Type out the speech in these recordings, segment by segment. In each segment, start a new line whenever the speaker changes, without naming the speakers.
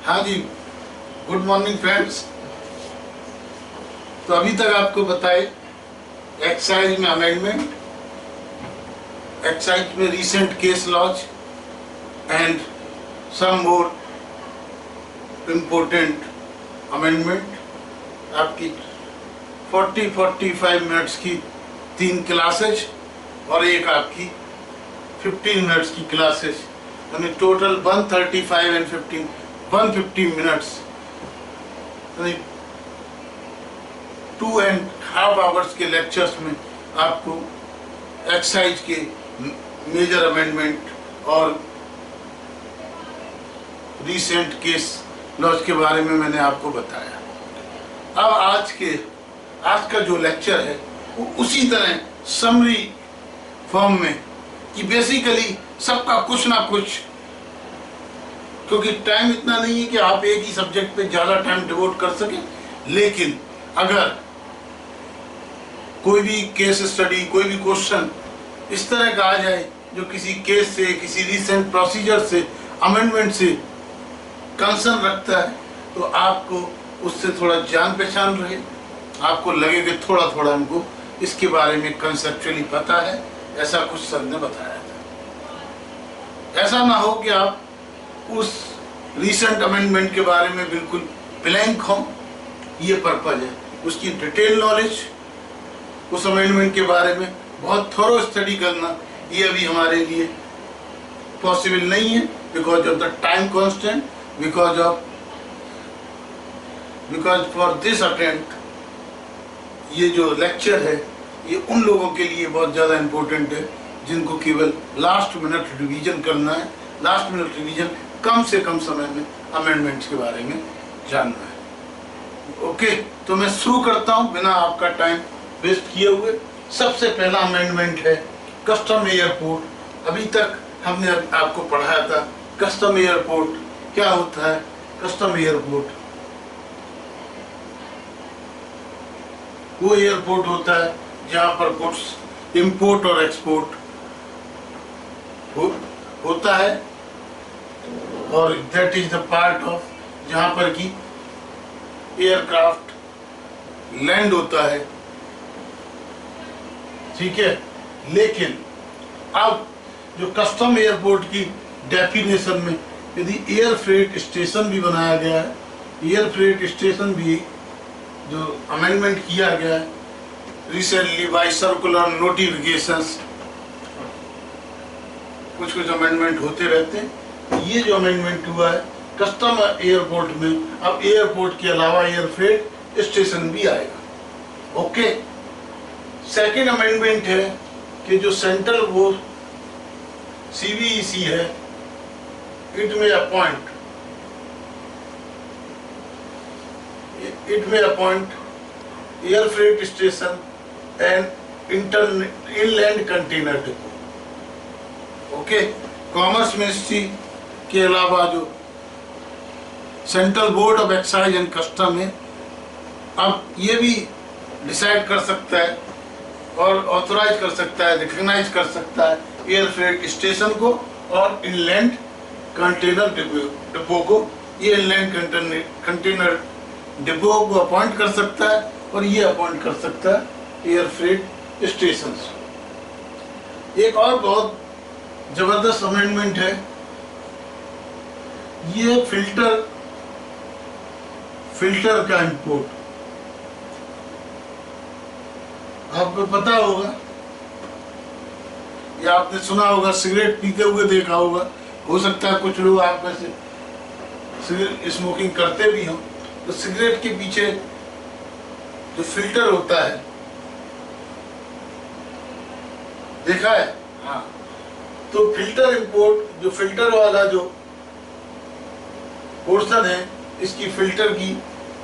हाँ जी, good morning friends. तो अभी तक आपको बताए एक्साइज में अमेंडमेंट, एक्साइज में recent case laws and some more important amendment. आपकी 40-45 मिनट्स की 3 क्लासेज और एक आपकी 15 मिनट्स की क्लासेज, यानी टोटल 135 एंड 150 मिनट्स, यानी 2.5 आवर्स के लेक्चर्स में आपको एक्साइज के मेजर अमेंडमेंट और रीसेंट केस लॉज के बारे में मैंने आपको बताया। अब आज का जो लेक्चर है वो उसी तरह समरी फॉर्म में, कि बेसिकली सबका कुछ ना कुछ, क्योंकि टाइम इतना नहीं है कि आप एक ही सब्जेक्ट पे ज़्यादा टाइम डिवोट कर सकें, लेकिन अगर कोई भी केस स्टडी, कोई भी क्वेश्चन इस तरह का आ जाए जो किसी केस से, किसी रीसेंट प्रोसीजर से, अमेंडमेंट से कंसर्न रखता है, तो आपको उससे थोड़ा जान पहचान रहे, आपको लगे कि थोड़ा थोड़ा हमको इसके बारे में कंसेप्चुअली पता है। ऐसा कुछ सर ने बताया था। ऐसा ना हो कि आप उस रीसेंट अमेंडमेंट के बारे में बिल्कुल ब्लैंक हो, ये पर्पज है। उसकी डिटेल नॉलेज, उस अमेंडमेंट के बारे में बहुत थोरो स्टडी करना, ये अभी हमारे लिए पॉसिबल नहीं है, because of the time constant, because for this attempt ये जो लेक्चर है ये उन लोगों के लिए बहुत ज़्यादा इम्पोर्टेंट है जिनको केवल लास्ट मिनट रिवीजन करना है। लास्ट मिनट रिवीजन, कम से कम समय में अमेंडमेंट्स के बारे में जानना है। ओके, तो मैं शुरू करता हूँ बिना आपका टाइम वेस्ट किए हुए। सबसे पहला अमेंडमेंट है कस्टम एयरपोर्ट। अभी तक हमने आपको पढ़ाया था कस्टम एयरपोर्ट क्या होता है। कस्टम एयरपोर्ट वो एयरपोर्ट होता है जहाँ पर गुड्स इंपोर्ट और एक्सपोर्ट होता है, और that is the part of जहाँ पर कि एयरक्राफ्ट लैंड होता है, ठीक है। लेकिन अब जो कस्टम एयरपोर्ट की डेफिनेशन में यदि एयर फ्रेट स्टेशन भी बनाया गया है, एयर फ्रेट स्टेशन भी जो अमेंडमेंट किया गया है रिसेंटली बाय सर्कुलर नोटिफिकेशंस, कुछ अमेंडमेंट होते रहते हैं। ये जो अमेंडमेंट हुआ है कस्टम एयरपोर्ट में, अब एयरपोर्ट के अलावा एयर फ्रेट स्टेशन भी आएगा। ओके, सेकेंड अमेंडमेंट है कि जो सेंट्रल वो CBEC है, इट में appoint air freight station and inland container depot. Okay, commerce ministry के अलावा जो central board of excise and custom है, अब ये भी डिसाइड कर सकता है और ऑथोराइज कर सकता है, रिकग्नाइज कर सकता है एयर फ्रेट स्टेशन को और इनलैंड कंटेनर डिपो को। ये इनलैंड कंटेनर डिपो को अपॉइंट कर सकता है और ये अपॉइंट कर सकता है एयर फ्रेट स्टेशन। एक और बहुत जबरदस्त अमेंडमेंट है, ये फिल्टर का इंपोर्ट। आपको पता होगा या आपने सुना होगा, सिगरेट पीते हुए देखा होगा, हो सकता है कुछ लोग आप में से सिगरेट स्मोकिंग करते भी हों, तो सिगरेट के पीछे जो फिल्टर होता है देखा है? हाँ, तो फिल्टर इंपोर्ट, जो फिल्टर वाला जो पोर्शन है, इसकी फिल्टर की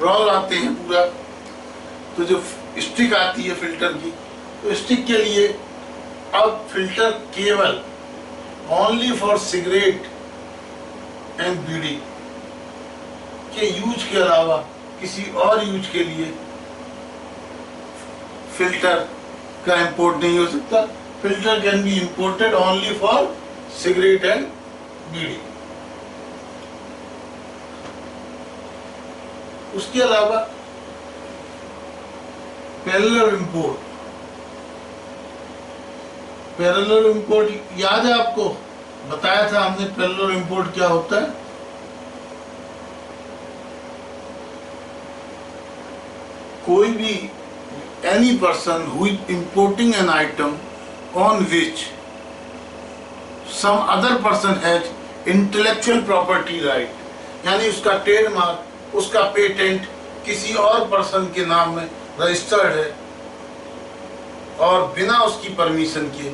रोल आते हैं पूरा, तो जो स्टिक आती है फिल्टर की, तो स्टिक के लिए अब फिल्टर केवल ओनली फॉर सिगरेट एंड बीड़ी के यूज के अलावा किसी और यूज के लिए फिल्टर का इंपोर्ट नहीं हो सकता। Filter can be imported only for cigarette and bidi. उसके अलावा पैरेलल इंपोर्ट, पैरेलल इंपोर्ट याद है आपको, बताया था हमने पैरेलल इंपोर्ट क्या होता है। कोई भी any person who is importing an item on which some other person has intellectual property right, यानी उसका ट्रेडमार्क, उसका पेटेंट किसी और पर्सन के नाम में रजिस्टर्ड है और बिना उसकी परमिशन के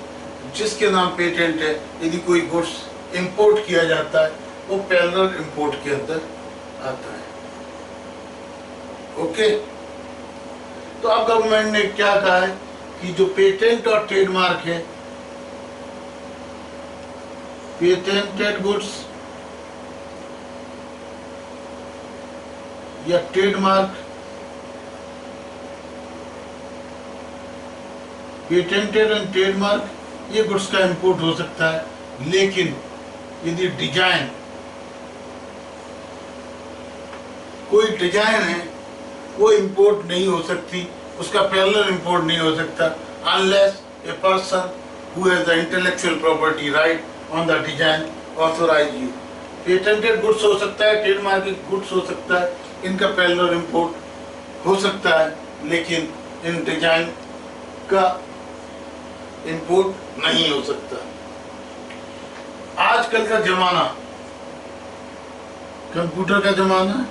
जिसके नाम पेटेंट है यदि कोई गुड्स इंपोर्ट किया जाता है वो पैरेलल इंपोर्ट के अंदर आता है। ओके, तो अब गवर्नमेंट ने क्या कहा है कि जो पेटेंट और ट्रेडमार्क है, पेटेंटेड गुड्स या ट्रेडमार्क, पेटेंटेड एंड ट्रेडमार्क, ये गुड्स का इंपोर्ट हो सकता है, लेकिन यदि डिजाइन, कोई डिजाइन है वो इंपोर्ट नहीं हो सकती, उसका पैरेलल इंपोर्ट नहीं हो सकता unless a person who has the intellectual property right on the design authorise you. Patented goods हो सकता है, ट्रेडमार्क गुड्स हो सकता है, इनका पैरेलल इंपोर्ट हो सकता है, लेकिन इन डिजाइन का इंपोर्ट नहीं हो सकता। आजकल का जमाना कंप्यूटर का जमाना है,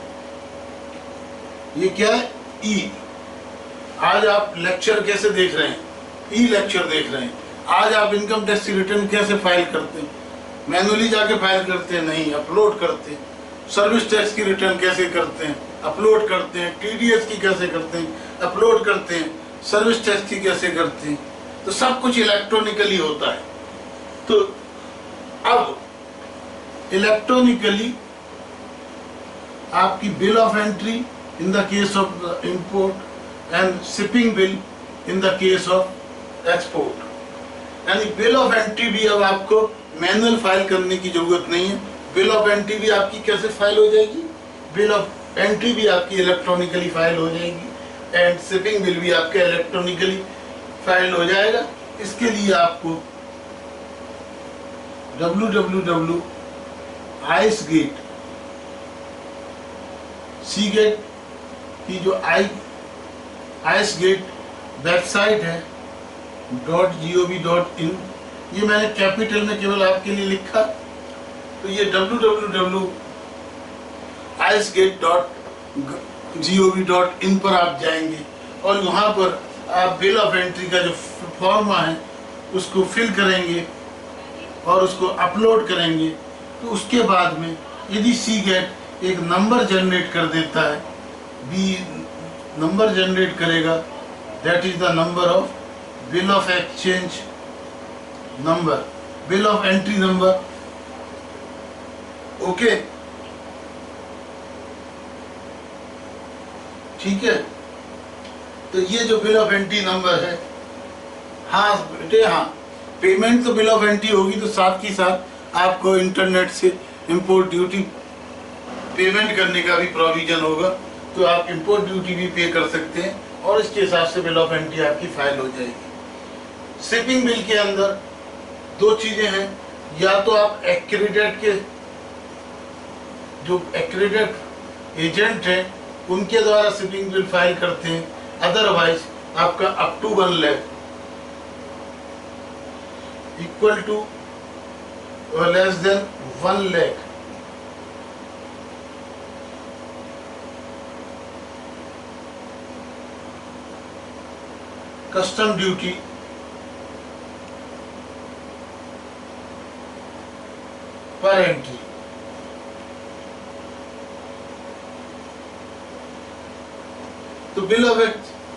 ये क्या है, ई। आज आप लेक्चर कैसे देख रहे हैं, ई लेक्चर देख रहे हैं। आज आप इनकम टैक्स की रिटर्न कैसे फाइल करते हैं, मैनुअली जाके फाइल करते हैं, नहीं, अपलोड करते हैं। सर्विस टैक्स की रिटर्न कैसे करते हैं, अपलोड करते हैं। टीडीएस की कैसे करते हैं, अपलोड करते हैं। सर्विस टैक्स की कैसे करते हैं, तो सब कुछ इलेक्ट्रॉनिकली होता है। तो अब इलेक्ट्रॉनिकली आपकी bill of entry in the case of the import and shipping bill in the case of export, यानी बिल ऑफ एंट्री भी अब आपको मैनुअल फाइल करने की जरूरत नहीं है। बिल ऑफ एंट्री भी आपकी कैसे फाइल हो जाएगी, बिल ऑफ एंट्री भी आपकी इलेक्ट्रॉनिकली फाइल हो जाएगी एंड शिपिंग बिल भी आपका इलेक्ट्रॉनिकली फाइल हो जाएगा। इसके लिए आपको www.ICEGATE, सीगेट की जो ICEGATE वेबसाइट है .gov.in, ये मैंने कैपिटल में केवल आपके लिए लिखा, तो ये www.ICEGATE.gov.in पर आप जाएंगे और वहाँ पर आप बिल ऑफ एंट्री का जो फॉर्म है उसको फिल करेंगे और उसको अपलोड करेंगे। तो उसके बाद में यदि सीगेट एक नंबर जनरेट कर देता है, बी नंबर जनरेट करेगा, that is the number of bill of exchange number, bill of entry number. Okay, ठीक है। तो ये जो बिल ऑफ एंट्री नंबर है, हाँ बेटे हाँ, पेमेंट तो बिल ऑफ एंट्री होगी तो साथ ही साथ आपको इंटरनेट से इंपोर्ट ड्यूटी पेमेंट करने का भी प्रोविजन होगा, तो आप इंपोर्ट ड्यूटी भी पे कर सकते हैं और इसके हिसाब से बिल ऑफ एंट्री आपकी फाइल हो जाएगी। शिपिंग बिल के अंदर दो चीजें हैं, या तो आप एक्रेडिट के जो एक्रेडिट एजेंट हैं उनके द्वारा शिपिंग बिल फाइल करते हैं, अदरवाइज आपका up to 1 lakh equal to और less than 1 lakh custom duty पर एंट्री। तो बिल ऑफ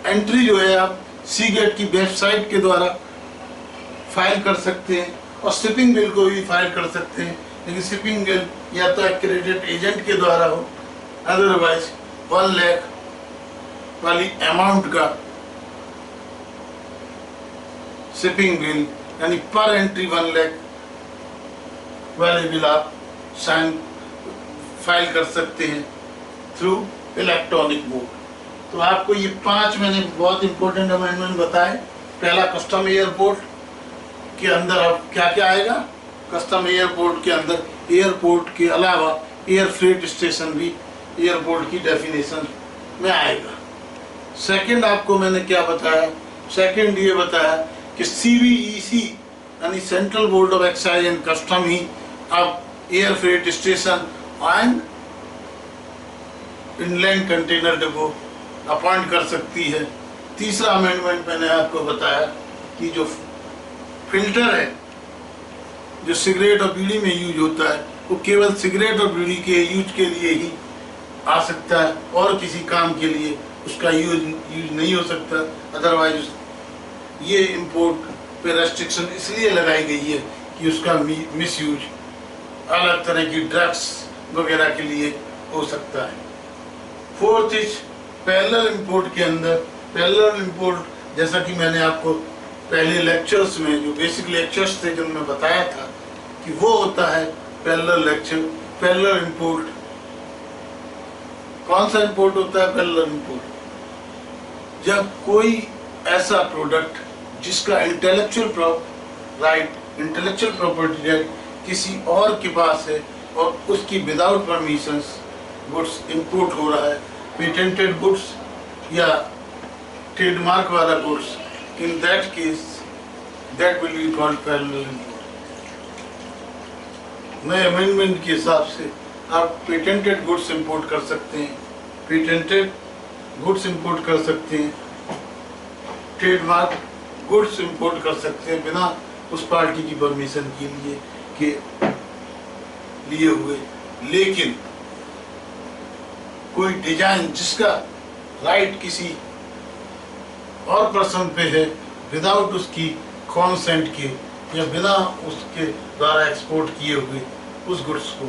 एंट्री जो है आप सीगेट की वेबसाइट के द्वारा फाइल कर सकते हैं और शिपिंग बिल को भी फाइल कर सकते हैं, लेकिन शिपिंग बिल या तो एक्रेडिट एजेंट के द्वारा हो, अदरवाइज 1 लाख वाली अमाउंट का शिपिंग बिल यानी पर एंट्री 1 लाख वाले बिल आप साइन फाइल कर सकते हैं थ्रू इलेक्ट्रॉनिक मोड। तो आपको ये 5 मैंने बहुत इंपॉर्टेंट अमेंडमेंट बताए। पहला, कस्टम एयरपोर्ट के अंदर अब क्या क्या आएगा। कस्टम एयरपोर्ट के अंदर एयरपोर्ट के अलावा एयर फ्रेट स्टेशन भी एयरपोर्ट की डेफिनेशन में आएगा। सेकंड आपको मैंने क्या बताया, सेकंड ये बताया कि CBEC यानी central board of excise and custom ही अब air freight station and inland container depot appoint कर सकती है। तीसरा अमेंडमेंट मैंने आपको बताया कि जो फिल्टर है जो सिगरेट और बीड़ी में यूज होता है वो केवल सिगरेट और बीड़ी के यूज के लिए ही आ सकता है और किसी काम के लिए उसका यूज नहीं हो सकता। अदरवाइज ये इंपोर्ट पे रेस्ट्रिक्शन इसलिए लगाई गई है कि उसका मिसयूज अलग तरह की ड्रग्स वगैरह के लिए हो सकता है। फोर्थ इज पैरेलल इंपोर्ट के अंदर, पैरेलल इंपोर्ट जैसा कि मैंने आपको पहले लेक्चर्स में जो बेसिक लेक्चर्स थे जिनमें बताया था कि वो होता है पैरेलल इंपोर्ट। कौन सा इंपोर्ट होता है पैरेलल इंपोर्ट? जब कोई ऐसा प्रोडक्ट जिसका इंटेलेक्चुअल प्रॉपर्टी राइट किसी और के पास है और उसकी विदाउट परमिशंस गुड्स इंपोर्ट हो रहा है, पेटेंटेड गुड्स या ट्रेडमार्क वाला goods, in that case that will be called parallel import. नए अमेंडमेंट के हिसाब से आप पेटेंटेड गुड्स इंपोर्ट कर सकते हैं, पेटेंटेड गुड्स इंपोर्ट कर सकते हैं, ट्रेडमार्क गुड्स इंपोर्ट कर सकते हैं बिना उस पार्टी की परमिशन के लिए हुए। लेकिन कोई डिजाइन जिसका राइट किसी और पर्सन पे है विदाउट उसकी कॉन्सेंट के या बिना उसके द्वारा एक्सपोर्ट किए हुए उस गुड्स को,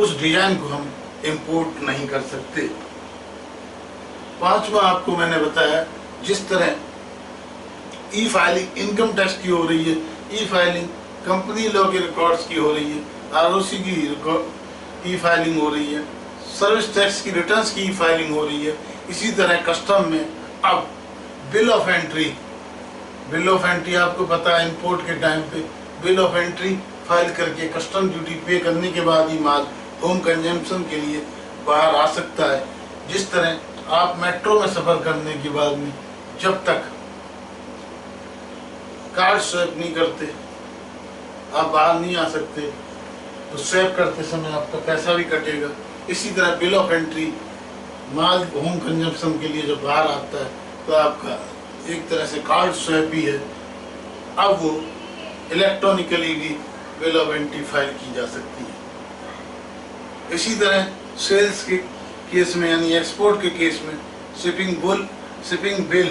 उस डिजाइन को हम इंपोर्ट नहीं कर सकते। पांचवा आपको मैंने बताया जिस तरह ई फाइलिंग इनकम टैक्स की हो रही है, ई फाइलिंग कंपनी लॉ के रिकॉर्ड्स की हो रही है, ROC की ई फाइलिंग हो रही है, सर्विस टैक्स की रिटर्न्स की ई फाइलिंग हो रही है। इसी तरह कस्टम में अब बिल ऑफ एंट्री आपको पता है इंपोर्ट के टाइम पे बिल ऑफ एंट्री फाइल करके कस्टम ड्यूटी पे करने के बाद ही माल होम कंजम्पशन के लिए बाहर आ सकता है। जिस तरह आप मेट्रो में सफर करने के बाद में जब तक कार्ड स्वैप नहीं करते आप बाहर नहीं आ सकते, तो स्वैप करते समय आपका पैसा भी कटेगा। इसी तरह bill of entry mall home consumption के लिए जब बाहर आता है तो आपका एक तरह से कार्ड स्वैप ही है। अब वो इलेक्ट्रॉनिकली भी बिल ऑफ एंट्री फाइल की जा सकती है। इसी तरह सेल्स के केस में यानी एक्सपोर्ट के केस में शिपिंग बिल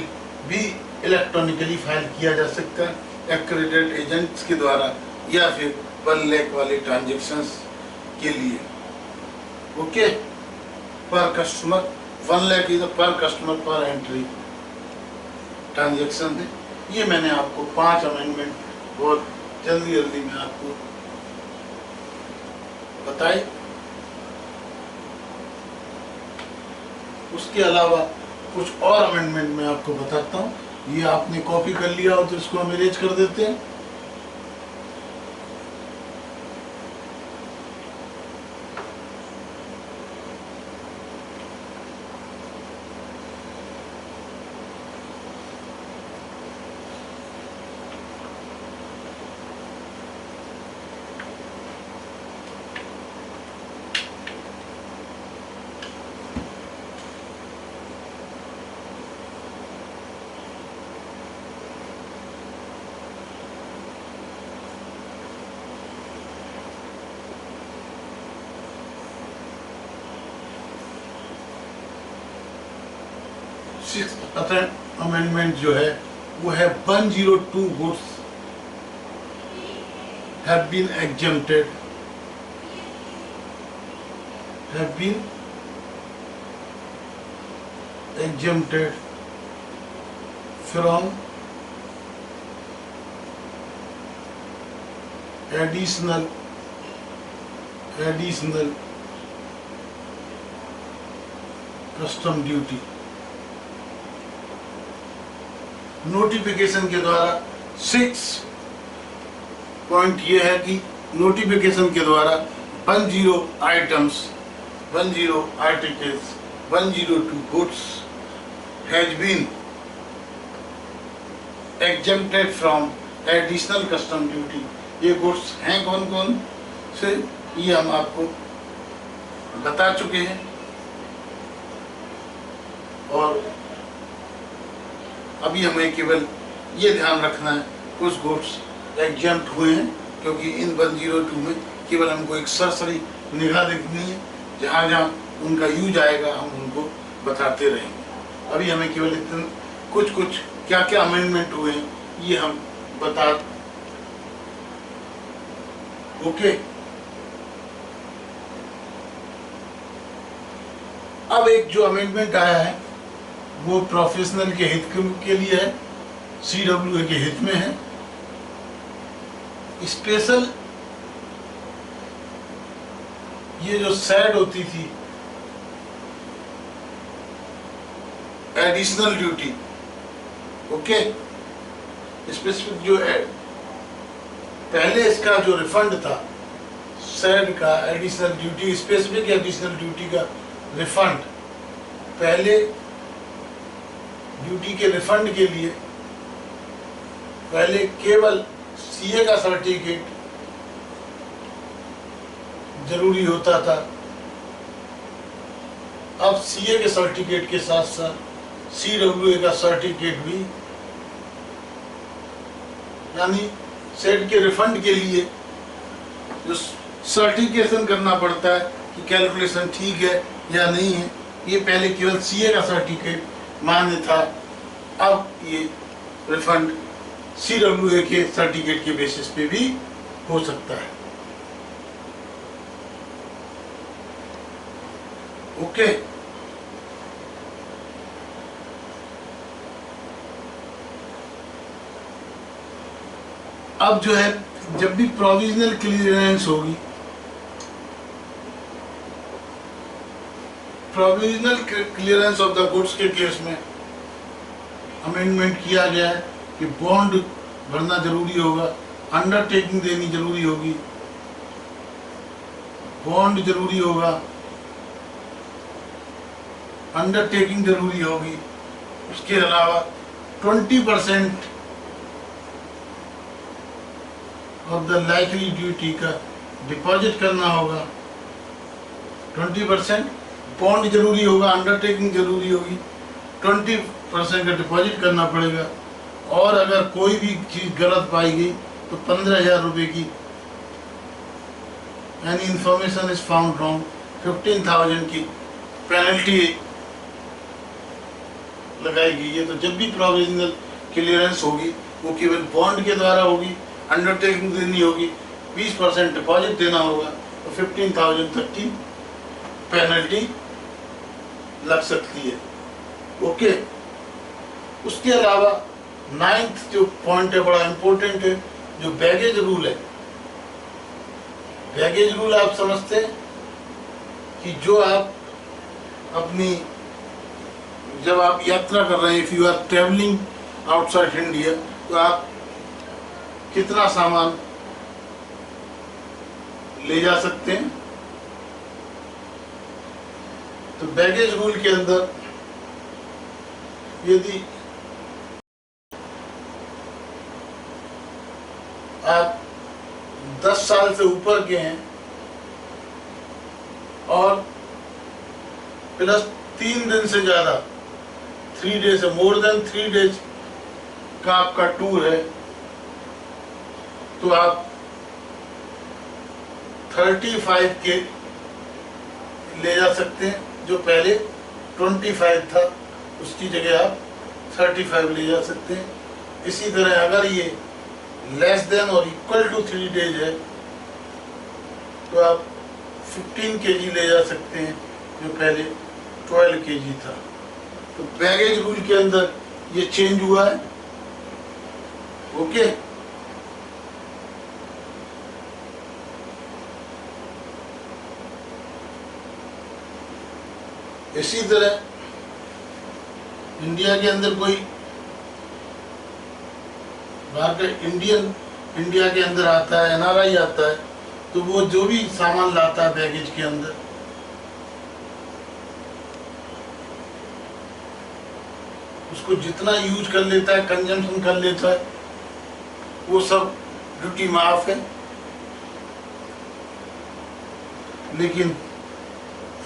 भी इलेक्ट्रॉनिकली फाइल किया जा सकता है एक्रेडिटेड एजेंट्स के द्वारा या फिर 1 लाख वाले ट्रांजेक्शन्स के लिए। ओके, पर कस्टमर 1 लाख इज पर कस्टमर पर एंट्री ट्रांजेक्शन है। ये मैंने आपको 5 अमेंडमेंट बहुत जल्दी में आपको बताए। उसके अलावा कुछ और अमेंडमेंट मैं आपको बताता हूँ। ये आपने कॉपी कर लिया हो तो इसको हम इरेज कर देते हैं। अमेंडमेंट जो है वो है 102 goods have been exempted from additional custom duty. Notification के द्वारा 6 पॉइंट ये है कि नोटिफिकेशन के द्वारा 10 items, 10 articles, 102 goods has been exempted from additional custom duty. ये गुड्स हैं कौन कौन से, ये हम आपको बता चुके हैं। और अभी हमें केवल ये ध्यान रखना है कुछ गुड्स एग्जेम्प्ट हुए हैं, क्योंकि इन 102 में केवल हमको एक सरसरी निगाह देखनी है, जहाँ जहाँ उनका यूज आएगा हम उनको बताते रहेंगे। अभी हमें केवल इतने कुछ क्या क्या अमेंडमेंट हुए हैं ये हम बता। ओके, अब एक जो अमेंडमेंट आया है वो प्रोफेशनल के हित के लिए है, CWA के हित में है। स्पेशल ये जो सैड होती थी एडिशनल ड्यूटी, ओके, स्पेसिफिक जो पहले इसका जो रिफंड था सैड का additional duty, specific additional duty का रिफंड, पहले ड्यूटी के रिफंड के लिए पहले केवल CA का सर्टिफिकेट जरूरी होता था। अब CA के सर्टिफिकेट के साथ साथ CWA का सर्टिफिकेट भी, यानी सेट के रिफंड के लिए जो सर्टिफिकेशन करना पड़ता है कि कैलकुलेशन ठीक है या नहीं है, ये पहले केवल CA का सर्टिफिकेट मान्य था। अब ये रिफंड CWA के सर्टिफिकेट के बेसिस पे भी हो सकता है। ओके, अब जो है जब भी प्रोविजनल क्लियरेंस होगी, provisional clearance of the goods के केस में अमेंडमेंट किया गया है कि बॉन्ड भरना जरूरी होगा, अंडरटेकिंग देनी जरूरी होगी, बॉन्ड जरूरी होगा, अंडरटेकिंग जरूरी होगी। उसके अलावा 20% ऑफ द लाइकली ड्यूटी का डिपॉजिट करना होगा। 20% बॉन्ड जरूरी होगा, अंडरटेकिंग जरूरी होगी, 20% का डिपॉजिट करना पड़ेगा। और अगर कोई भी चीज गलत पाई गई तो 15,000 रुपए की, यानी इंफॉर्मेशन इज फाउंड रॉन्ग, 15,000 की पेनल्टी लगाई गई है। तो जब भी प्रोविजनल क्लियरेंस होगी वो केवल बॉन्ड के द्वारा होगी, अंडरटेकिंग देनी होगी, 20% डिपॉजिट देना होगा, तो 15,000 तक की पेनल्टी लग सकती है। ओके, उसके अलावा 9th जो पॉइंट है बड़ा इंपॉर्टेंट है, जो बैगेज रूल है। बैगेज रूल आप समझते हैं कि जो आप अपनी, जब आप यात्रा कर रहे हैं, if you are travelling outside India, तो आप कितना सामान ले जा सकते हैं। तो बैगेज रूल के अंदर यदि आप 10 साल से ऊपर के हैं और प्लस 3 दिन से ज्यादा, 3 डेज है, मोर देन 3 डेज का आपका टूर है, तो आप 35 के ले जा सकते हैं। जो पहले 25 था उसकी जगह आप 35 ले जा सकते हैं। इसी तरह अगर ये लेस देन और इक्वल टू 3 डेज है तो आप 15 kg ले जा सकते हैं, जो पहले 12 kg था। तो बैगेज रूल के अंदर ये चेंज हुआ है। ओके, इसी तरह इंडिया के अंदर कोई बाहर का इंडिया के अंदर आता है, NRI आता है, तो वो जो भी सामान लाता है बैगेज के अंदर, उसको जितना यूज कर लेता है, कंजम्पशन कर लेता है, वो सब ड्यूटी माफ है। लेकिन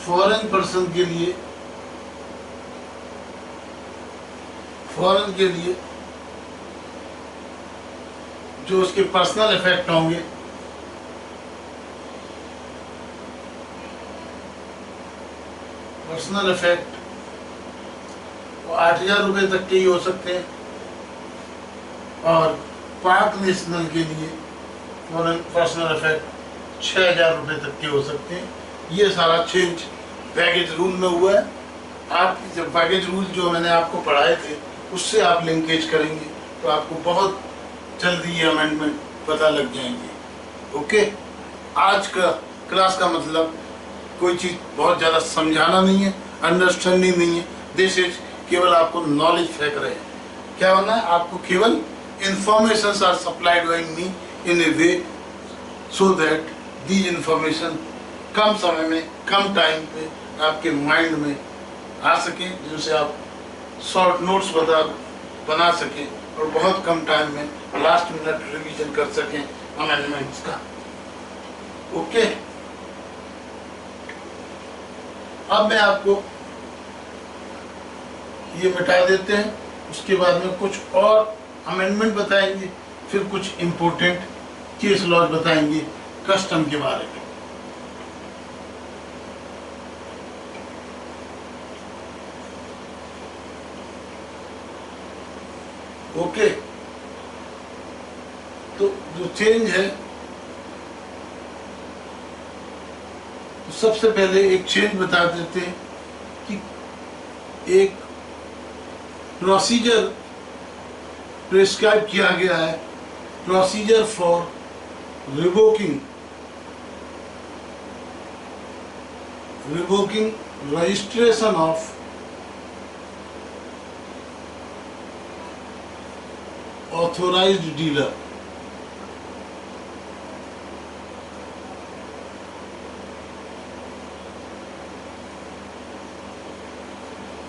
फॉरेन पर्सन के लिए जो उसके पर्सनल इफेक्ट होंगे, पर्सनल इफेक्ट वो 8,000 रुपये तक के ही हो सकते हैं, और पाक नेशनल के लिए फॉरेन पर्सनल इफेक्ट 6,000 रुपये तक के हो सकते हैं। ये सारा चेंज बैगेज रूल में हुआ है। आप जब बैगेज रूल जो मैंने आपको पढ़ाए थे उससे आप लिंकेज करेंगे तो आपको बहुत जल्दी ये अमेंडमेंट पता लग जाएंगे। ओके, आज का क्लास का मतलब कोई चीज़ बहुत ज़्यादा समझाना नहीं है, अंडरस्टैंडिंग नहीं है, दिस इज केवल आपको नॉलेज फेंक रहे हैं। क्या होना है, आपको केवल information are supplied by me in a way so that the information कम समय में, कम टाइम पे आपके माइंड में आ सके, जिनसे आप शॉर्ट नोट्स बना सकें और बहुत कम टाइम में लास्ट मिनट रिवीजन कर सकें अमेंडमेंट्स का। ओके, अब मैं आपको ये मिटा देते हैं, उसके बाद में कुछ और अमेंडमेंट बताएंगे, फिर कुछ इम्पोर्टेंट केस लॉज बताएंगे कस्टम के बारे में। ओके, तो जो चेंज है, तो सबसे पहले एक चेंज बता देते हैं कि एक प्रोसीजर प्रिस्क्राइब किया गया है, procedure for revoking registration of authorised dealer.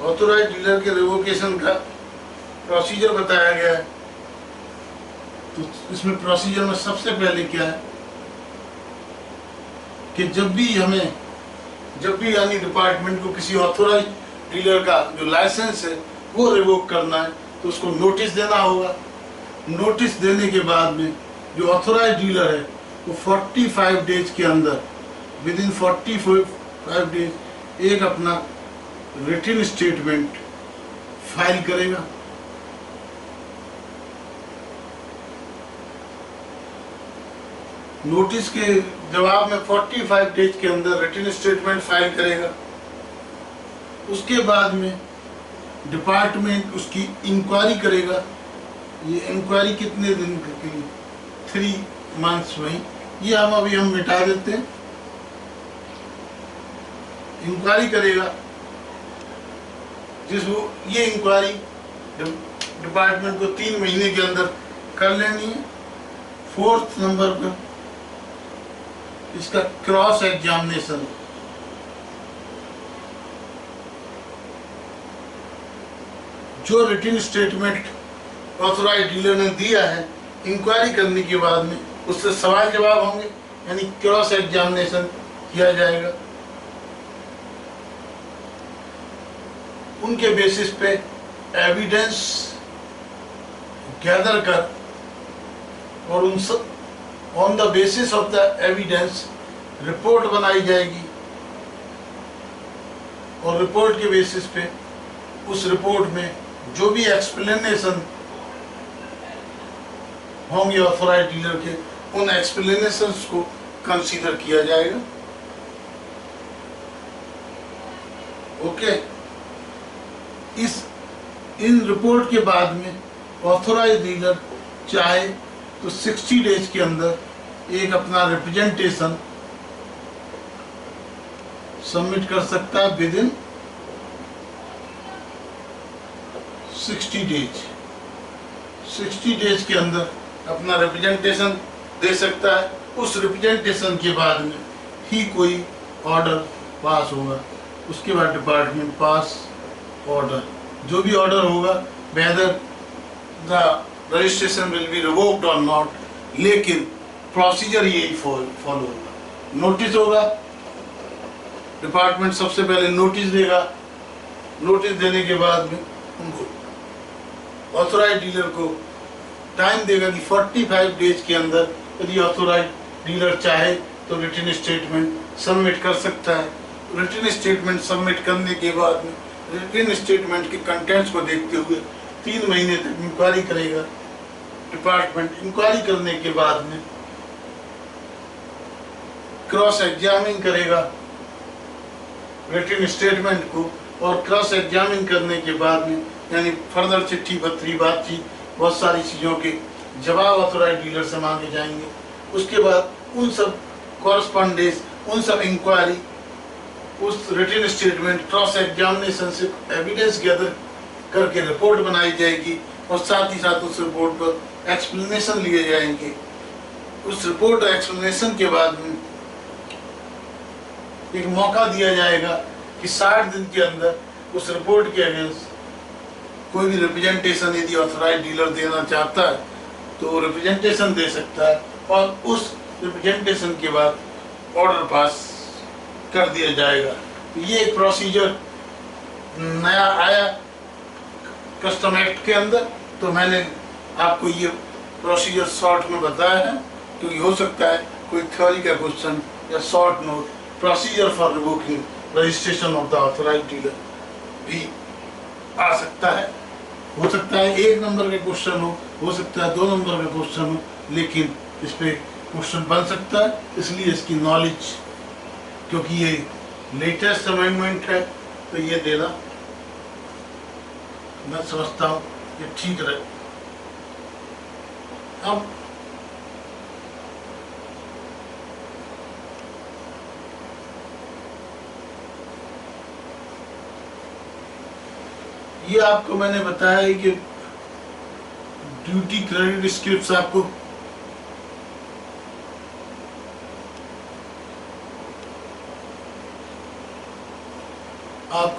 Authorised dealer के रिवोकेशन का प्रोसीजर बताया गया है। तो इसमें प्रोसीजर में सबसे पहले क्या है कि जब भी यानी डिपार्टमेंट को किसी ऑथोराइज्ड डीलर का जो लाइसेंस है वो रिवोक करना है तो उसको नोटिस देना होगा। नोटिस देने के बाद में जो ऑथोराइज्ड डीलर है वो 45 डेज के अंदर, विद इन 45 डेज एक अपना रिटन स्टेटमेंट फाइल करेगा। नोटिस के जवाब में 45 डेज के अंदर रिटन स्टेटमेंट फाइल करेगा। उसके बाद में डिपार्टमेंट उसकी इंक्वायरी करेगा। ये इंक्वायरी कितने दिन की? 3 मंथ्स में। ये हम मिटा देते हैं। इंक्वायरी करेगा, ये इंक्वायरी डिपार्टमेंट को 3 महीने के अंदर कर लेनी है। 4th नंबर पर इसका क्रॉस एग्जामिनेशन, जो रिटन स्टेटमेंट ऑथोराइज्ड डीलर ने दिया है, इंक्वायरी करने के बाद में उससे सवाल जवाब होंगे, यानी क्रॉस एग्जामिनेशन किया जाएगा। उनके बेसिस पे एविडेंस गैदर कर और उन सब on the basis of the evidence report बनाई जाएगी और रिपोर्ट के बेसिस पे उस रिपोर्ट में जो भी एक्सप्लेनेशन होंगे ऑथोराइज्ड डीलर के, उन एक्सप्लेनेशंस को कंसीडर किया जाएगा। ओके, इन रिपोर्ट के बाद में ऑथोराइज्ड डीलर चाहे तो 60 डेज के अंदर एक अपना रिप्रेजेंटेशन सबमिट कर सकता है विद इन 60 डेज, 60 डेज के अंदर अपना रिप्रेजेंटेशन दे सकता है। उस रिप्रेजेंटेशन के बाद में ही कोई ऑर्डर पास होगा। उसके बाद डिपार्टमेंट पास ऑर्डर, जो भी ऑर्डर होगा, whether the registration will be revoked और नॉट, लेकिन प्रोसीजर यही फॉलो होगा। नोटिस होगा, डिपार्टमेंट सबसे पहले नोटिस देगा। नोटिस देने के बाद में उनको ऑथोराइज डीलर को टाइम देगा कि 45 डेज के अंदर यदि ऑथोराइज डीलर चाहे तो रिटन स्टेटमेंट सबमिट कर सकता है। रिटन स्टेटमेंट सबमिट करने के बाद में रिटन स्टेटमेंट के कंटेंट्स को देखते हुए 3 महीने तक इंक्वायरी करेगा डिपार्टमेंट। इंक्वायरी करने के बाद में क्रॉस एग्जामिन करेगा रिटन स्टेटमेंट को, और क्रॉस एग्जामिन करने के बाद में यानी फर्दर चिट्ठी पत्री बातचीत बहुत सारी चीज़ों के जवाब ऑथोराइज डीलर से मांगे जाएंगे। उसके बाद उन सब कॉरस्पॉन्डेंस, उन सब इंक्वायरी, उस रिटन स्टेटमेंट क्रॉस एग्जामिनेशन से एविडेंस गैदर करके रिपोर्ट बनाई जाएगी, और साथ ही साथ उस रिपोर्ट पर एक्सप्लेनेशन लिए जाएंगे। उस रिपोर्ट और एक्सप्लेनेशन के बाद में एक मौका दिया जाएगा कि 60 दिन के अंदर उस रिपोर्ट के अगेंस्ट कोई भी रिप्रेजेंटेशन यदि ऑथोराइज डीलर देना चाहता है तो रिप्रेजेंटेशन दे सकता है, और उस रिप्रेजेंटेशन के बाद ऑर्डर पास कर दिया जाएगा। ये एक प्रोसीजर नया आया कस्टम एक्ट के अंदर, तो मैंने आपको ये प्रोसीजर शॉर्ट में बताया है, क्योंकि हो सकता है कोई थ्योरी का क्वेश्चन या short note procedure for revoking registration of the authorise dealer भी आ सकता है। हो सकता है 1 नंबर का क्वेश्चन हो सकता है 2 नंबर का क्वेश्चन हो, लेकिन इस पे क्वेश्चन बन सकता है। इसलिए इसकी नॉलेज, क्योंकि ये लेटेस्ट अमेंडमेंट है, तो ये देना मैं समझता हूँ ये ठीक रहे। अब ये आपको मैंने बताया है कि ड्यूटी क्रेडिट स्क्रिप्ट्स आपको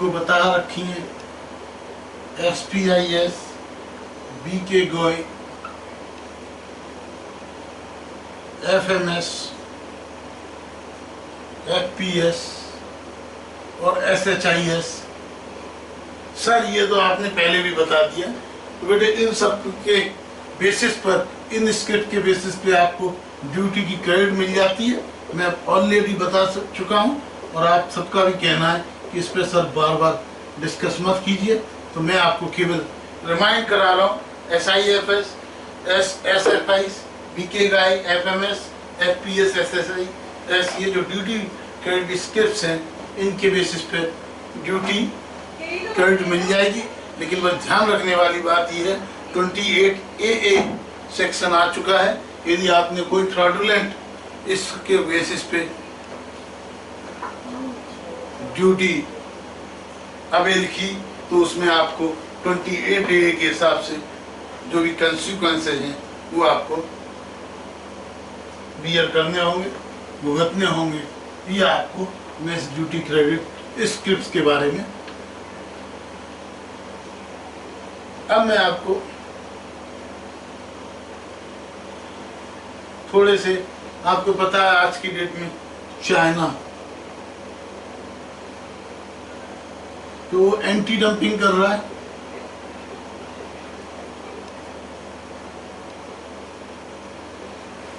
बता रखी है। SPIS, BK गोय, FMS, FPS और SHIS। सर ये तो आपने पहले भी बता दिया, तो बेटे इन सब के बेसिस पर, इन स्क्रिप्ट के बेसिस पे आपको ड्यूटी की क्रेडिट मिल जाती है। मैं ऑलरेडी बता चुका हूँ, और आप सबका भी कहना है कि इस पर सर बार बार डिस्कस मत कीजिए, तो मैं आपको केवल रिमाइंड करा रहा हूँ। SIFS, SFIs, BK गाय, FMS, FPS, SSI, ये जो ड्यूटी क्रेडिट स्क्रिप्ट्स हैं, इनके बेसिस पे ड्यूटी क्रेडिट मिल जाएगी। लेकिन बस ध्यान रखने वाली बात यह है, 28AA सेक्शन आ चुका है। यदि आपने कोई फ्रॉडुलेंट इसके बेसिस पे ड्यूटी अवेल की, तो उसमें आपको 28AA के हिसाब से जो भी कंसिक्वेंसेज हैं वो आपको बियर करने होंगे, भुगतने होंगे। ये आपको मैं इस ड्यूटी क्रेडिट स्क्रिप्ट्स के बारे में, अब मैं आपको थोड़े से, आपको पता है आज की डेट में चाइना तो वो एंटी डंपिंग कर रहा है।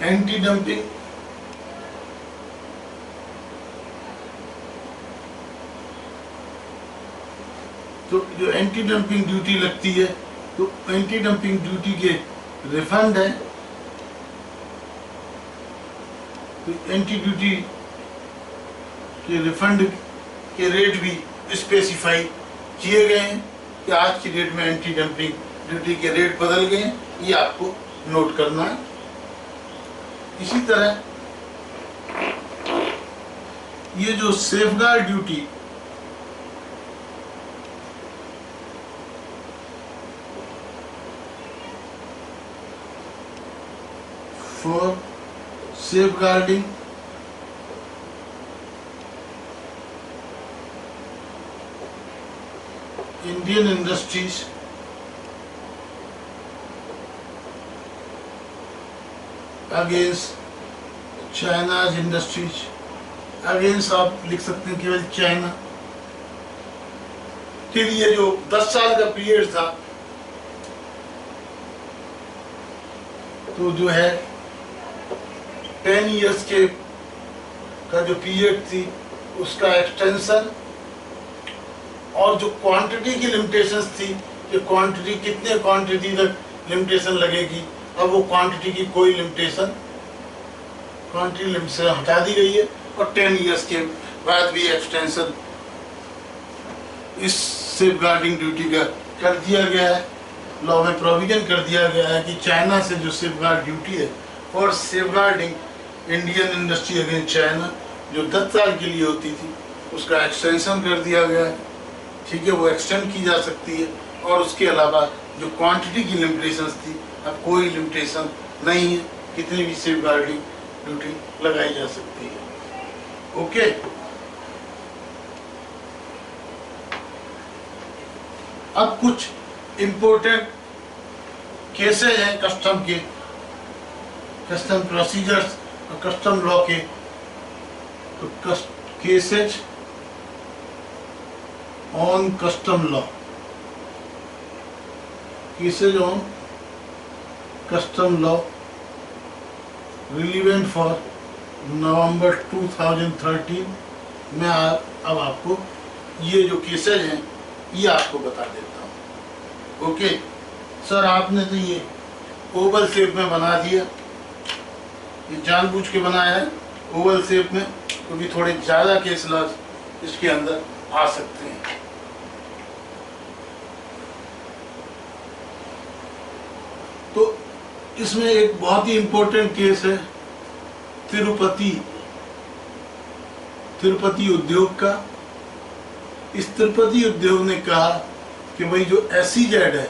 एंटी डंपिंग तो जो एंटी डंपिंग ड्यूटी लगती है, तो एंटी डंपिंग ड्यूटी के रिफंड है, तो एंटी ड्यूटी के रिफंड के रेट भी स्पेसिफाई किए गए हैं कि आज की डेट में एंटी डंपिंग ड्यूटी के रेट बदल गए हैं। ये आपको नोट करना है। इसी तरह ये जो safeguard duty for safeguarding Indian industries against China's industries, against आप लिख सकते हैं केवल चाइना। फिर ये जो 10 साल का पीरियड था, तो जो है 10 इयर्स के का जो पीरियड थी उसका एक्सटेंशन, और जो क्वांटिटी की लिमिटेशंस थी कि क्वांटिटी कितने क्वांटिटी तक लिमिटेशन लगेगी, अब वो क्वांटिटी की कोई लिमिटेशन, क्वांटिटी लिमिटेशन हटा दी गई है, और 10 इयर्स के बाद भी एक्सटेंशन इस सेफगार्डिंग ड्यूटी का कर दिया गया है। लॉ में प्रोविजन कर दिया गया है कि चाइना से जो सेफगार्ड ड्यूटी है for safeguarding Indian industry against China, जो 10 साल के लिए होती थी, उसका एक्सटेंशन कर दिया गया है। ठीक है, वो एक्सटेंड की जा सकती है, और उसके अलावा जो क्वांटिटी की लिमिटेशंस थी, अब कोई लिमिटेशन नहीं है, कितनी भी सेफगार्डिंग ड्यूटी लगाई जा सकती है। ओके, अब कुछ इंपॉर्टेंट केसेज हैं कस्टम के, कस्टम प्रोसीजर्स और कस्टम लॉ के। तो cases on custom law, cases on custom law relevant for नवंबर 2013 में अब आपको ये जो केसेज हैं ये आपको बता देता हूँ। ओके सर, आपने तो ये ओवल शेप में बना दिया, ये जानबूझ के बनाया है ओवल शेप में, क्योंकि थोड़े ज़्यादा केस लॉज इसके अंदर आ सकते हैं। तो इसमें एक बहुत ही इम्पोर्टेंट केस है तिरुपति उद्योग का। इस तिरुपति उद्योग ने कहा कि भाई जो SEZ है,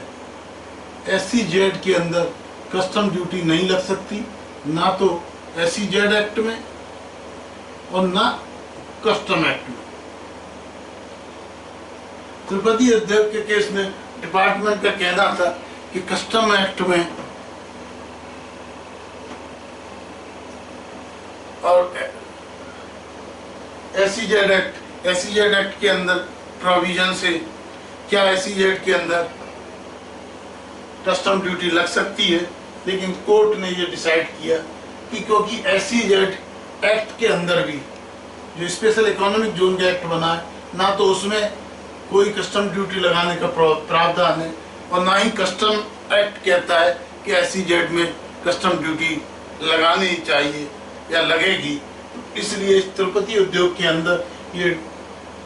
SEZ के अंदर कस्टम ड्यूटी नहीं लग सकती, ना तो SEZ एक्ट में और ना कस्टम एक्ट में। तिरुपति उद्योग के केस में डिपार्टमेंट का कहना था कि कस्टम एक्ट में और SEZ एक्ट के अंदर प्रोविजन से क्या SEZ के अंदर कस्टम ड्यूटी लग सकती है, लेकिन कोर्ट ने ये डिसाइड किया कि क्योंकि SEZ एक्ट के अंदर भी जो स्पेशल इकोनॉमिक जोन का एक्ट बना है, ना तो उसमें कोई कस्टम ड्यूटी लगाने का प्रावधान है, और ना ही कस्टम एक्ट कहता है कि SEZ में कस्टम ड्यूटी लगानी चाहिए या लगेगी। इसलिए तिरुपति उद्योग के अंदर ये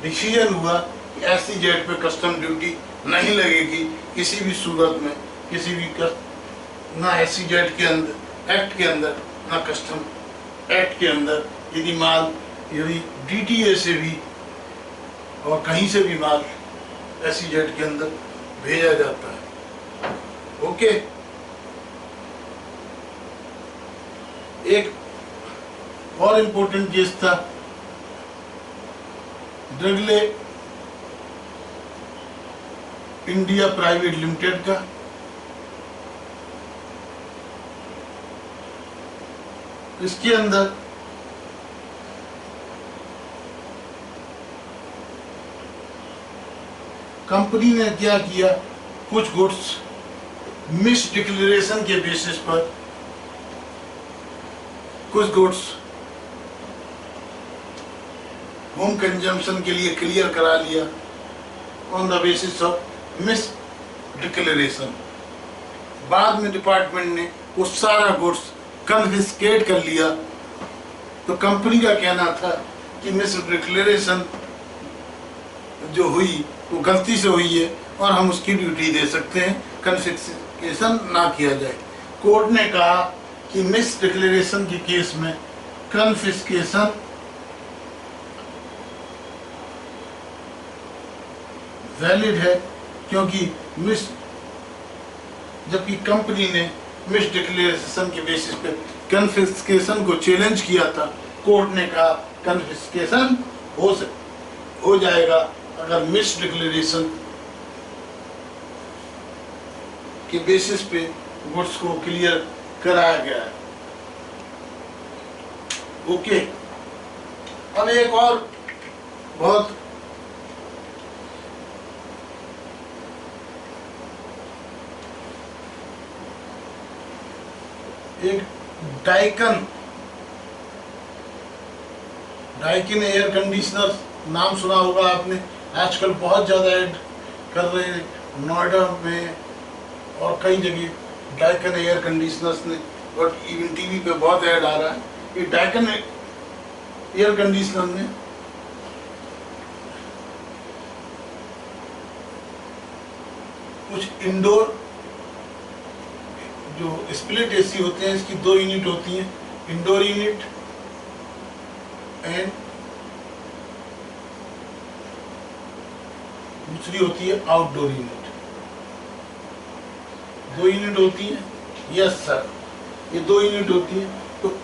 डिसीजन हुआ कि SEZ पे कस्टम ड्यूटी नहीं लगेगी किसी भी सूरत में, किसी भी ना SEZ के अंदर एक्ट के अंदर, ना कस्टम एक्ट के अंदर। यदि DTA से भी और कहीं से भी माल SEZ के अंदर भेजा जाता है। ओके, एक और इम्पोर्टेंट केस था ड्रगले इंडिया प्राइवेट लिमिटेड का। इसके अंदर कंपनी ने क्या किया, कुछ गुड्स मिस डिक्लेरेशन के बेसिस पर कुछ गुड्स होम कंजम्पशन के लिए क्लियर करा लिया on the basis of miss declaration. बाद में डिपार्टमेंट ने वो सारा गुड्स कन्फिस्केट कर लिया। तो कंपनी का कहना था कि मिस डिक्लेरेशन जो हुई वो गलती से हुई है और हम उसकी ड्यूटी दे सकते हैं, कन्फिस्केशन ना किया जाए। कोर्ट ने कहा कि मिस डिक्लेरेशन के केस में कन्फिस्केशन वैलिड है, क्योंकि जबकि कंपनी ने मिस डिक्लेरेशन के बेसिस पे कन्फिस्केशन को चैलेंज किया था। कोर्ट ने कहा कन्फिस्केशन हो जाएगा अगर मिस डिक्लेरेशन के बेसिस पे गुड्स को क्लियर कराया गया है। ओके, अब एक और बहुत एक डाइकन एयर कंडीशनर नाम सुना होगा आपने, आजकल बहुत ज़्यादा ऐड कर रहे हैं नोएडा में और कई जगह डाइकन एयर कंडीशनर्स ने, और इवन टीवी पे बहुत ऐड आ रहा है। ये डाइकन एयर कंडीशनर ने कुछ इंडोर जो स्प्लिट एसी होते हैं, इसकी 2 यूनिट होती हैं, इंडोर यूनिट एंड दूसरी होती है आउटडोर यूनिट। 2 यूनिट होती है, यस सर, ये 2 यूनिट होती है। तो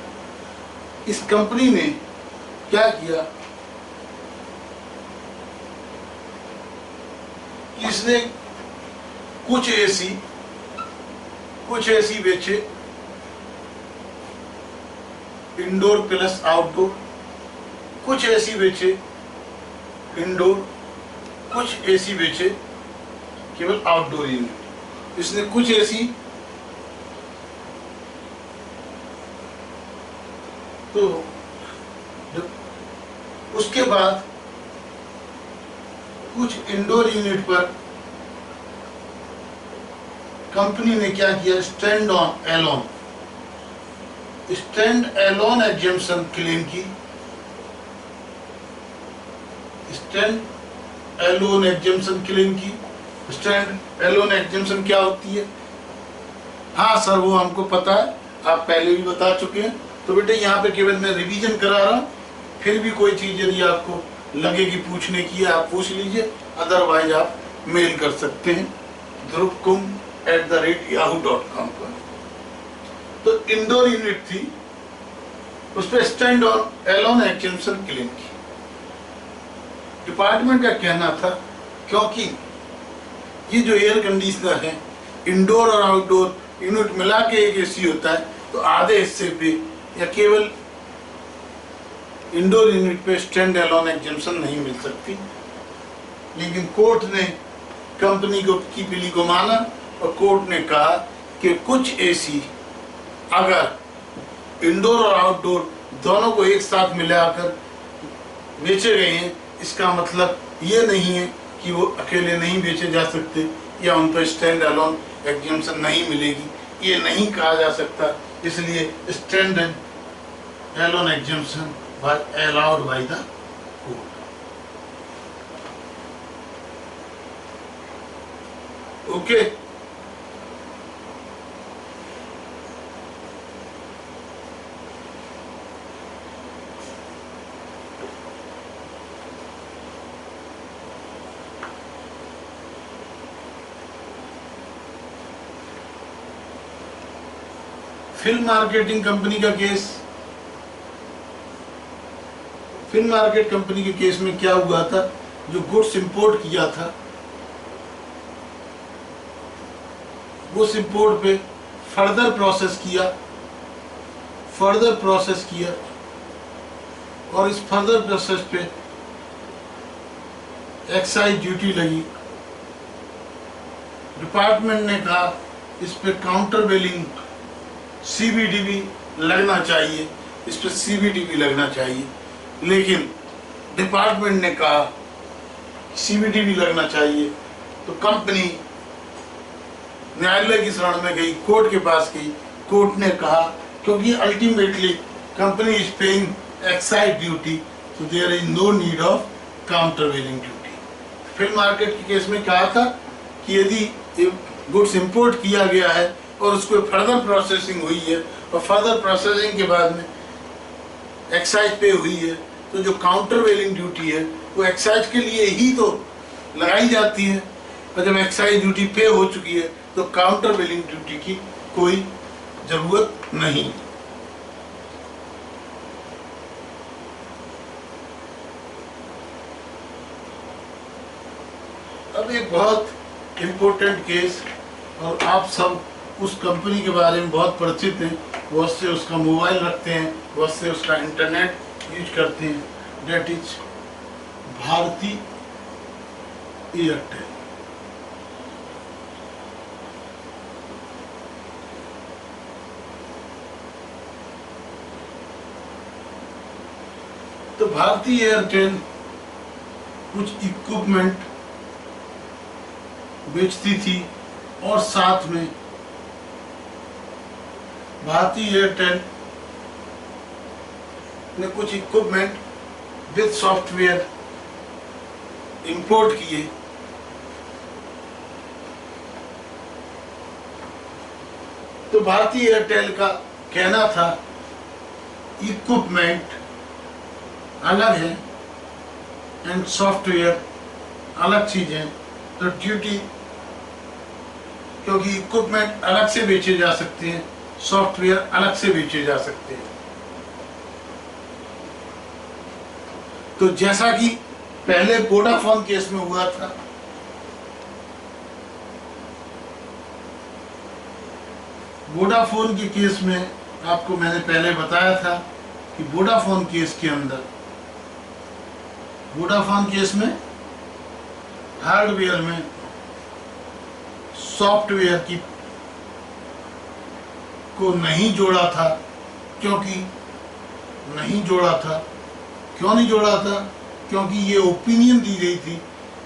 इस कंपनी ने क्या किया, इसने कुछ एसी बेचे इंडोर प्लस आउटडोर, कुछ एसी बेचे इंडोर, कुछ एसी बेचे केवल आउटडोर यूनिट। इसने कुछ एसी तो उसके बाद कुछ इंडोर यूनिट पर कंपनी ने क्या किया, स्टैंड एलोन एग्जेम्पशन क्लेम की। स्टैंड एलोन एग्जेम्पशन क्या होती है? हाँ सर, वो हमको पता है, आप पहले भी बता चुके हैं। तो बेटे यहाँ पे केवल मैं रिवीजन करा रहा हूँ, फिर भी कोई चीज यदि आपको लगे कि पूछने की है आप पूछ लीजिए, अदरवाइज आप मेल कर सकते हैं drupkum@yahoo.com पर। तो इंडोर यूनिट थी, उस पर स्टैंड एलोन एग्जेम्पशन क्लेम की। डिपार्टमेंट का कहना था क्योंकि ये जो एयर कंडीशनर है, इंडोर और आउटडोर यूनिट मिला के एक एसी होता है, तो आधे हिस्से पे या केवल इंडोर यूनिट पे स्टैंड एलोन एग्जेम्पशन नहीं मिल सकती। लेकिन कोर्ट ने कंपनी की प्ली को माना और कोर्ट ने कहा कि कुछ एसी अगर इंडोर और आउटडोर दोनों को एक साथ मिलाकर बेचे गए हैं, इसका मतलब ये नहीं है कि वो अकेले नहीं बेचे जा सकते या उन पर स्टैंड एलोन एग्जेम्पशन नहीं मिलेगी, ये नहीं कहा जा सकता। इसलिए stand alone exemption allowed by the court. Okay. Film marketing company का केस, फिल्म मार्केट कंपनी के केस में क्या हुआ था, जो गुड्स इंपोर्ट किया था, उस इंपोर्ट पे फर्दर प्रोसेस किया और इस फर्दर प्रोसेस पे एक्साइज ड्यूटी लगी। डिपार्टमेंट ने कहा इस पे काउंटर वेलिंग CBDV लगना चाहिए, इस पे CBDV लगना चाहिए। लेकिन डिपार्टमेंट ने कहा CBDV लगना चाहिए, तो कंपनी न्यायालय की शरण में गई, कोर्ट के पास गई। कोर्ट ने कहा क्योंकि ultimately company is paying excise duty, तो there is no need of countervailing duty. Film market के केस में कहा था कि यदि गुड्स इंपोर्ट किया गया है और उसको फर्दर प्रोसेसिंग हुई है और फर्दर प्रोसेसिंग के बाद में एक्साइज पे हुई है, तो जो काउंटर वेलिंग ड्यूटी है वो एक्साइज के लिए ही तो लगाई जाती है, और जब एक्साइज ड्यूटी पे हो चुकी है तो काउंटर वेलिंग ड्यूटी की कोई ज़रूरत नहीं। अब एक बहुत इम्पोर्टेंट केस, और आप सब उस कंपनी के बारे में बहुत परिचित हैं, बहुत से उसका मोबाइल रखते हैं, बहुत से उसका इंटरनेट यूज करते हैं, डेट इज भारती एयरटेल। तो भारती एयरटेल कुछ इक्विपमेंट बेचती थी, और साथ में भारती एयरटेल ने कुछ इक्विपमेंट विद सॉफ्टवेयर इंपोर्ट किए। तो भारती एयरटेल का कहना था इक्विपमेंट अलग है एंड सॉफ्टवेयर अलग चीज है। तो ड्यूटी, क्योंकि इक्विपमेंट अलग से बेचे जा सकते हैं, सॉफ्टवेयर अलग से बेचे जा सकते हैं। तो जैसा कि पहले वोडाफोन केस में हुआ था, वोडाफोन के केस में आपको मैंने पहले बताया था कि वोडाफोन केस के अंदर, वोडाफोन केस में हार्डवेयर में सॉफ्टवेयर की को नहीं जोड़ा था। क्योंकि नहीं जोड़ा था, क्यों नहीं जोड़ा था? क्योंकि ये ओपिनियन दी गई थी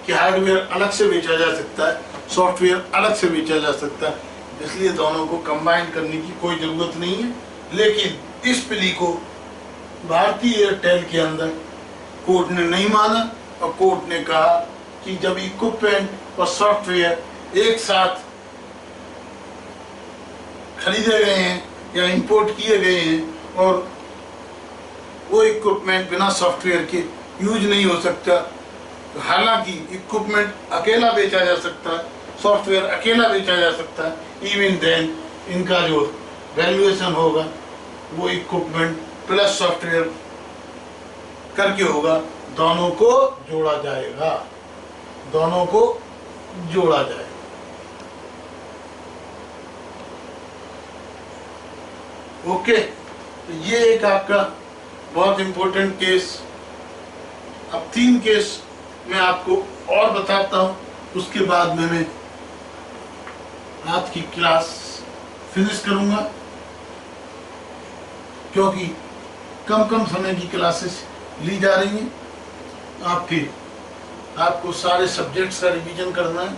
कि हार्डवेयर अलग से बेचा जा सकता है, सॉफ्टवेयर अलग से बेचा जा सकता है, इसलिए दोनों को कंबाइन करने की कोई जरूरत नहीं है। लेकिन इस प्ली को भारती एयरटेल के अंदर कोर्ट ने नहीं माना, और कोर्ट ने कहा कि जब इक्विपमेंट और सॉफ्टवेयर एक साथ खरीदे गए हैं या इंपोर्ट किए गए हैं, और वो इक्विपमेंट बिना सॉफ्टवेयर के यूज नहीं हो सकता, तो हालांकि इक्विपमेंट अकेला बेचा जा सकता है, सॉफ्टवेयर अकेला बेचा जा सकता है, इवन देन इनका जो वैल्यूएशन होगा वो इक्विपमेंट प्लस सॉफ्टवेयर करके होगा, दोनों को जोड़ा जाएगा, दोनों को जोड़ा जाएगा। ओके, तो ये एक आपका बहुत इंपॉर्टेंट केस। अब 3 केस मैं आपको और बताता हूं, उसके बाद में मैं आज की क्लास फिनिश करूंगा, क्योंकि कम कम समय की क्लासेस ली जा रही हैं। आपको सारे सब्जेक्ट्स का रिवीजन करना है।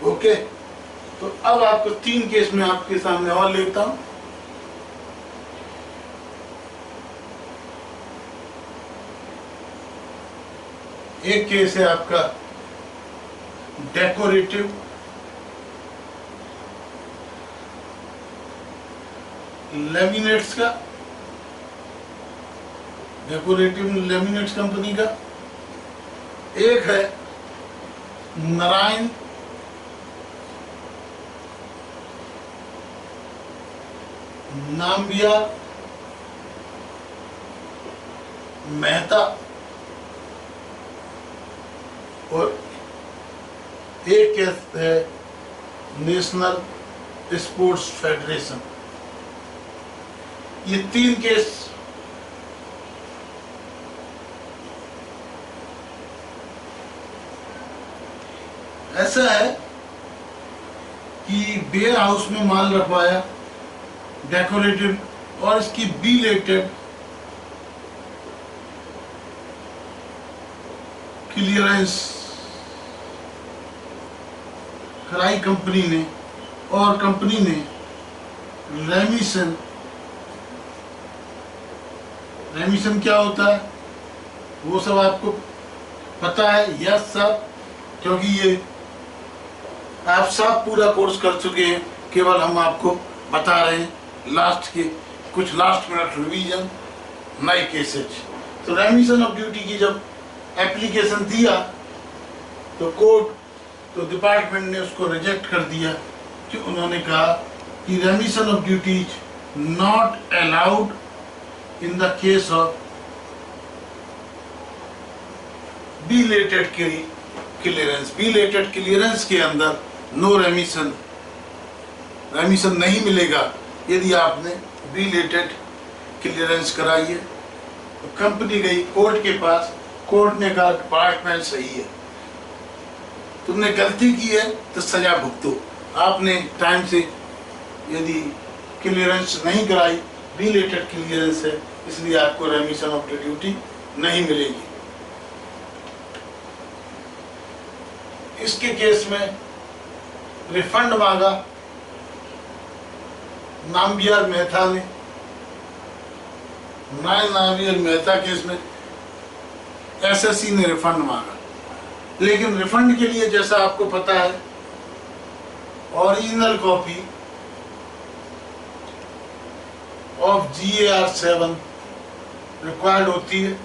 ओके, तो अब आपको 3 केस में आपके सामने और लेता हूं। एक केस है आपका डेकोरेटिव लैमिनेट्स का, डेकोरेटिव लैमिनेट्स कंपनी का। एक है नारायण नाम्बिया मेहता, और एक केस है नेशनल स्पोर्ट्स फेडरेशन। ये 3 केस ऐसा है कि वेयर हाउस में माल रखवाया डेकोरेटिव, और इसकी बिलेटेड क्लियरेंस कराई कंपनी ने, और कंपनी ने रेमिशन, रेमिशन क्या होता है वो सब आपको पता है, यस सब, क्योंकि ये आप सब पूरा कोर्स कर चुके हैं, केवल हम आपको बता रहे हैं लास्ट मिनट रिवीजन, नए केसेज। तो रेमिशन ऑफ ड्यूटी की जब एप्लीकेशन दिया तो डिपार्टमेंट ने उसको रिजेक्ट कर दिया, कि उन्होंने कहा कि रेमिशन of duty is not allowed in the case of belated clearance, belated clearance के अंदर नो रेमिशन, रेमिशन नहीं मिलेगा यदि आपने बिलेटेड क्लियरेंस कराई है। तो कंपनी गई कोर्ट के पास, कोर्ट ने कहा डिपार्टमेंट सही है, तुमने गलती की है तो सजा भुगतो, आपने टाइम से यदि क्लियरेंस नहीं कराई, बिलेटेड क्लियरेंस है, इसलिए आपको रेमिशन ऑफ द ड्यूटी नहीं मिलेगी। इसके केस में रिफंड मांगा नामबियार मेहता ने, नामबियार मेहता केस में एसएससी ने रिफंड मांगा, लेकिन रिफंड के लिए जैसा आपको पता है original copy of GAR 7 required होती है।